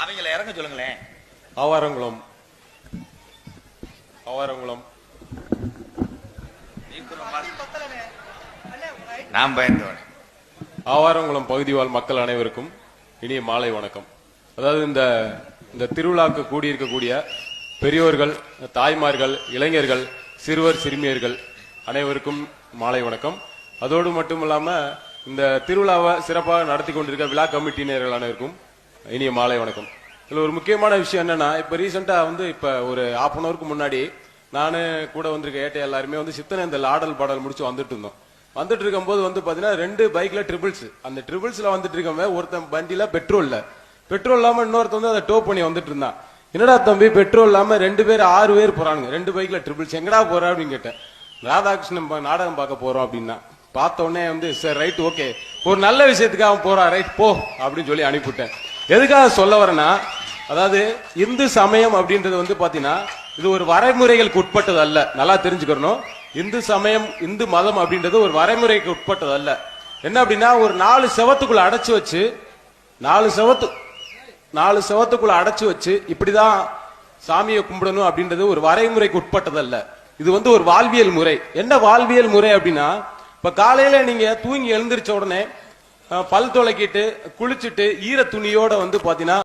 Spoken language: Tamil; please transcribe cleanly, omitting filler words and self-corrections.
அவங்கள இறங்க சொல்லுங்களேன். ஆவாரங்குளம் ஆவாரங்குளம் நான் பயந்தவன். ஆவாரங்குளம் பகுதி வாழ் மக்கள் அனைவருக்கும் இனிய மாலை வணக்கம். அதாவது இந்த திருவிழாக்கு கூடியிருக்கக்கூடிய பெரியோர்கள், தாய்மார்கள், இளைஞர்கள், சிறுவர் சிறுமியர்கள் அனைவருக்கும் மாலை வணக்கம். அதோடு மட்டுமில்லாம இந்த திருவிழாவை சிறப்பாக நடத்தி கொண்டிருக்க விழா கமிட்டியினர்கள் அனைவருக்கும் இனிய மாலை வணக்கம். இதுல ஒரு முக்கியமான விஷயம் என்னன்னா, இப்ப ரீசெண்டா இப்ப ஒரு ஹாஃப் அன் அவருக்கு முன்னாடி நானு கூட வந்திருக்க ஏட்டை எல்லாருமே சித்தனேந்தல் ஆடல் பாடல் முடிச்சு வந்துட்டு இருந்தோம். வந்துட்டு இருக்கும் போது பாத்தீங்கன்னா 2 பைக்ல ட்ரிபிள்ஸ், அந்த ட்ரிபிள்ஸ்ல வந்துட்டு இருக்கவன் ஒருத்தன் வண்டியில பெட்ரோல் இல்லாம இன்னொருத்த அதை டோ பண்ணி வந்துட்டு இருந்தான். என்னடா தம்பி பெட்ரோல் இல்லாம 2 பேர் 6 பேர் போறானுங்க, 2 பைக்ல ட்ரிபிள்ஸ், எங்கடா போற அப்படின்னு கேட்டேன். ராதாகிருஷ்ணன் நாடகம் பார்க்க போறோம் அப்படின்னா பார்த்த உடனே சரி ரைட் ஓகே, ஒரு நல்ல விஷயத்துக்காக போறா, ரைட் போ அப்படின்னு சொல்லி அனுப்பிவிட்டேன். எதுக்காக சொல்ல வரேன்னா, அதாவது இந்து சமயம் அப்படின்றது பாத்தீங்கன்னா இது ஒரு வரைமுறைகளுக்கு உட்பட்டது அல்ல. நல்லா தெரிஞ்சுக்கணும். இந்து சமயம், இந்து மதம் அப்படின்றது ஒரு வரைமுறைக்கு உட்பட்டது அல்ல. என்ன அப்படின்னா, ஒரு 4 செவத்துக்குள்ள அடைச்சு வச்சு 4 செவத்துக்குள்ள அடைச்சு வச்சு இப்படிதான் சாமியை கும்பிடணும் அப்படின்றது ஒரு வரைமுறைக்கு உட்பட்டது அல்ல. இது ஒரு வாழ்வியல் முறை. என்ன வாழ்வியல் முறை அப்படின்னா, இப்ப காலையில நீங்க தூங்கி எழுந்திருச்ச உடனே பல் துளக்கிட்டு குளிச்சுட்டு ஈர துணியோட பாத்தீங்கன்னா